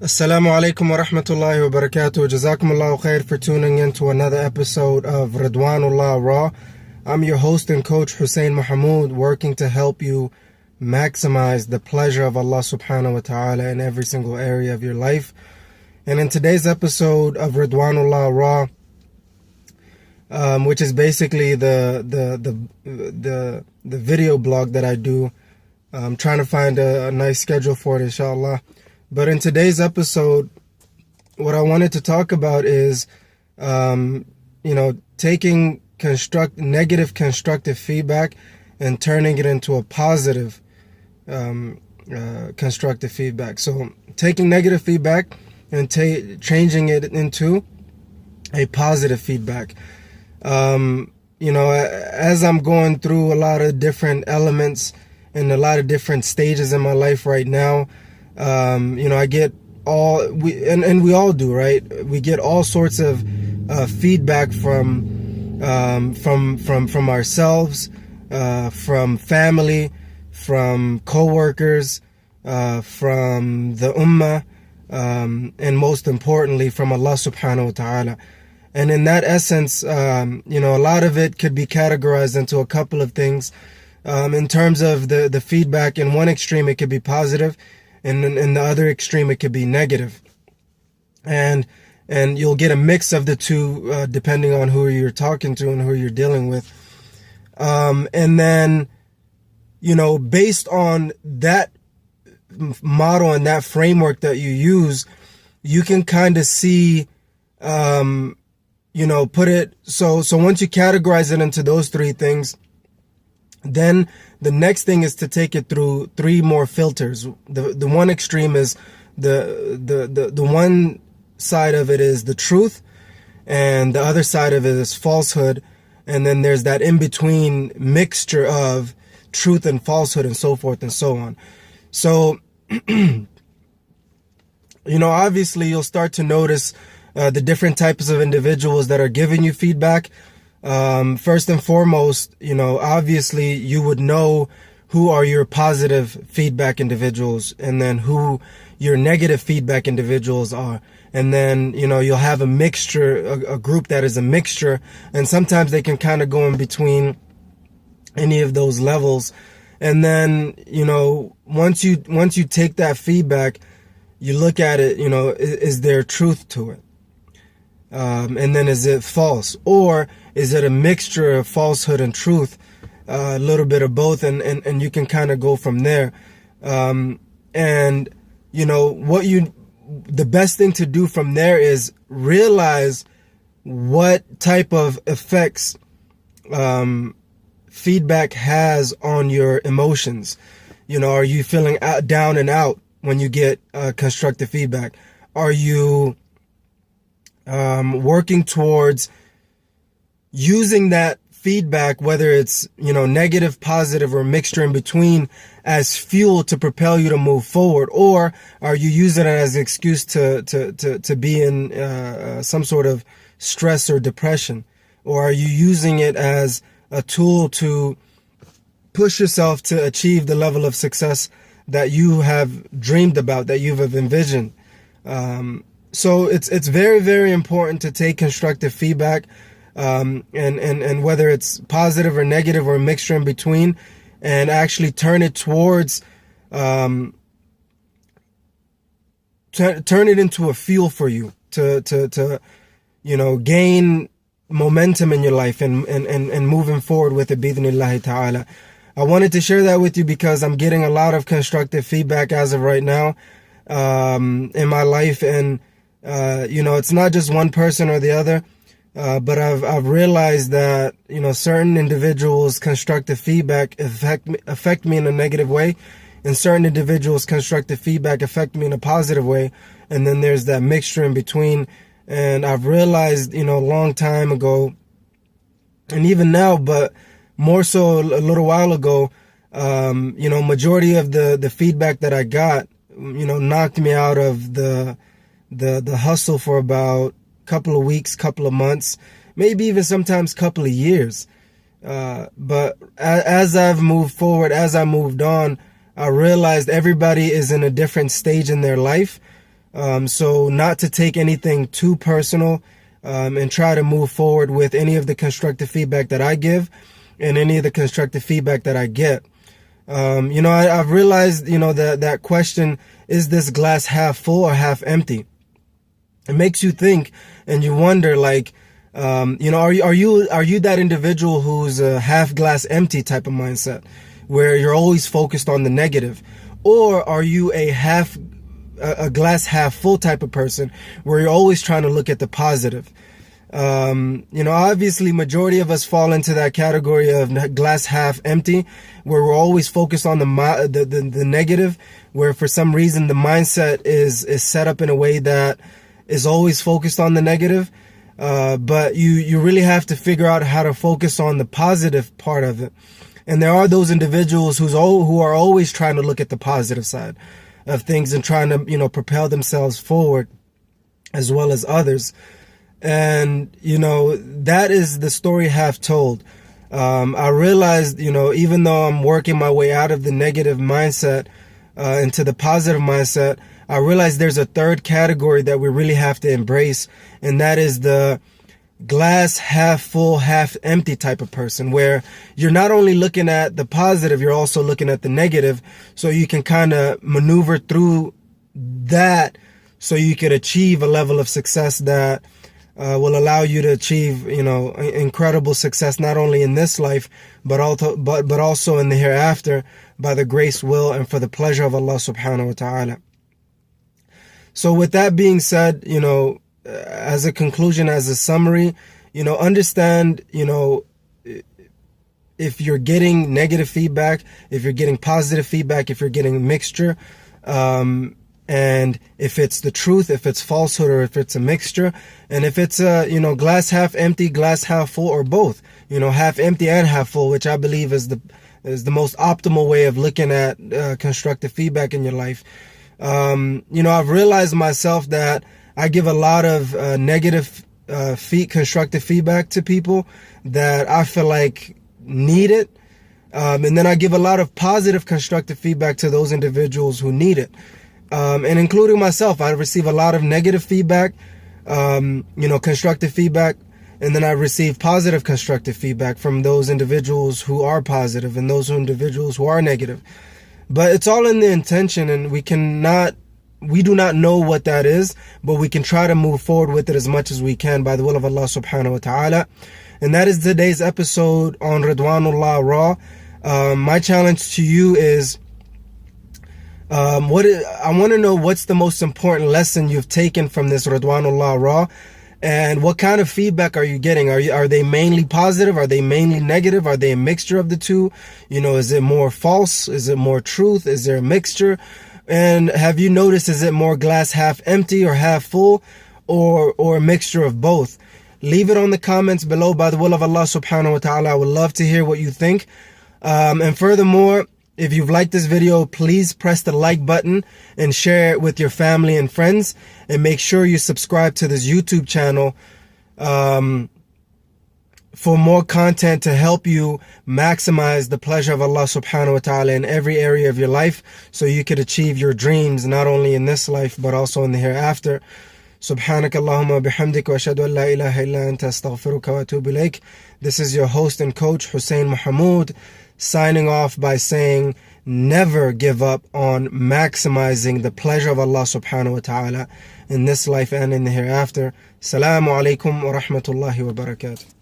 Assalamu alaikum wa rahmatullahi wa barakatuh. Jazakumullahu khair for tuning in to another episode of Ridwanullah Raw. I'm your host and coach Hussein Mahmoud, working to help you maximize the pleasure of Allah subhanahu wa ta'ala in every single area of your life. And in today's episode of Ridwanullah Raw, which is basically the video blog that I do, I'm trying to find a nice schedule for it, inshallah. But in today's episode, what I wanted to talk about is, taking negative constructive feedback and turning it into a positive constructive feedback. So taking negative feedback and changing it into a positive feedback. As I'm going through a lot of different elements and a lot of different stages in my life right now, I get we all do, right? We get all sorts of feedback from ourselves, from family, from coworkers, from the ummah, and most importantly from Allah subhanahu wa ta'ala. And in that essence, a lot of it could be categorized into a couple of things. In terms of the feedback, in one extreme it could be positive, and in the other extreme it could be negative. And you'll get a mix of the two depending on who you're talking to and who you're dealing with. And then, based on that model and that framework that you use, you can kind of see, put it, so once you categorize it into those three things, then the next thing is to take it through three more filters. The one extreme is the one side of it is the truth, and the other side of it is falsehood, and then there's that in-between mixture of truth and falsehood and so forth and so on. So, obviously you'll start to notice the different types of individuals that are giving you feedback. First and foremost, obviously you would know who are your positive feedback individuals, and then who your negative feedback individuals are. And then, you'll have a mixture, a group that is a mixture, and sometimes they can kind of go in between any of those levels. And then, once you take that feedback, you look at it, is there truth to it? And then is it false, or is it a mixture of falsehood and truth, a little bit of both, and you can kind of go from there. The best thing to do from there is realize what type of effects feedback has on your emotions. Are you feeling down and out when you get constructive feedback? Are you working towards using that feedback, whether it's negative, positive, or mixture in between, as fuel to propel you to move forward? Or are you using it as an excuse to be in some sort of stress or depression? Or are you using it as a tool to push yourself to achieve the level of success that you have dreamed about, that you have envisioned? So it's very, very important to take constructive feedback, and whether it's positive or negative or a mixture in between, and actually turn it towards, turn it into a fuel for you to gain momentum in your life and moving forward with it, bi'idhnillahi ta'ala. I wanted to share that with you because I'm getting a lot of constructive feedback as of right now, in my life. And, it's not just one person or the other, but I've realized that, certain individuals' constructive feedback affect me in a negative way, and certain individuals' constructive feedback affect me in a positive way. And then there's that mixture in between. And I've realized, a long time ago, and even now, but more so a little while ago, majority of the feedback that I got, knocked me out of the hustle for about a couple of weeks, couple of months, maybe even sometimes couple of years. But as I've moved forward, as I moved on, I realized everybody is in a different stage in their life. So not to take anything too personal, and try to move forward with any of the constructive feedback that I give and any of the constructive feedback that I get. I've realized, that question, is this glass half full or half empty? It makes you think, and you wonder, like, are you that individual who's a half glass empty type of mindset, where you're always focused on the negative? Or are you a glass half full type of person, where you're always trying to look at the positive? Obviously majority of us fall into that category of glass half empty, where we're always focused on the negative, where for some reason the mindset is set up in a way that is always focused on the negative. But you really have to figure out how to focus on the positive part of it. And there are those individuals who are always trying to look at the positive side of things and trying to, propel themselves forward as well as others. And, that is the story half told. I realized, even though I'm working my way out of the negative mindset into the positive mindset, I realized there's a third category that we really have to embrace, and that is the glass half full, half empty type of person, where you're not only looking at the positive, you're also looking at the negative, so you can kind of maneuver through that so you could achieve a level of success that will allow you to achieve, incredible success, not only in this life, but also in the hereafter, by the grace, will, and for the pleasure of Allah subhanahu wa ta'ala. So with that being said, as a conclusion, as a summary, understand, if you're getting negative feedback, if you're getting positive feedback, if you're getting a mixture, and if it's the truth, if it's falsehood, or if it's a mixture, and if it's glass half empty, glass half full, or both, half empty and half full, which I believe is the most optimal way of looking at constructive feedback in your life. I've realized myself that I give a lot of negative constructive feedback to people that I feel like need it. And then I give a lot of positive constructive feedback to those individuals who need it. And including myself, I receive a lot of negative feedback, constructive feedback, and then I receive positive constructive feedback from those individuals who are positive and those individuals who are negative. But it's all in the intention, and we do not know what that is, but we can try to move forward with it as much as we can by the will of Allah subhanahu wa ta'ala. And that is today's episode on Ridwanullah Raw. My challenge to you is, I want to know what's the most important lesson you've taken from this Ridwanullah Raw, and what kind of feedback are you getting? Are they mainly positive? Are they mainly negative? Are they a mixture of the two? Is it more false? Is it more truth? Is there a mixture? And have you noticed, is it more glass half empty or half full, or a mixture of both? Leave it on the comments below by the will of Allah subhanahu wa ta'ala. I would love to hear what you think. And furthermore, if you've liked this video, please press the like button and share it with your family and friends. And make sure you subscribe to this YouTube channel for more content to help you maximize the pleasure of Allah subhanahu wa ta'ala in every area of your life, so you could achieve your dreams not only in this life but also in the hereafter. Subhanak Allahumma bihamdik wa ashhadu an la ilaha illa anta astaghfiruka wa atubu ilayk. This is your host and coach Hussein Mahmoud, signing off by saying, never give up on maximizing the pleasure of Allah subhanahu wa ta'ala in this life and in the hereafter. Assalamu alaikum wa rahmatullahi wa barakatuh.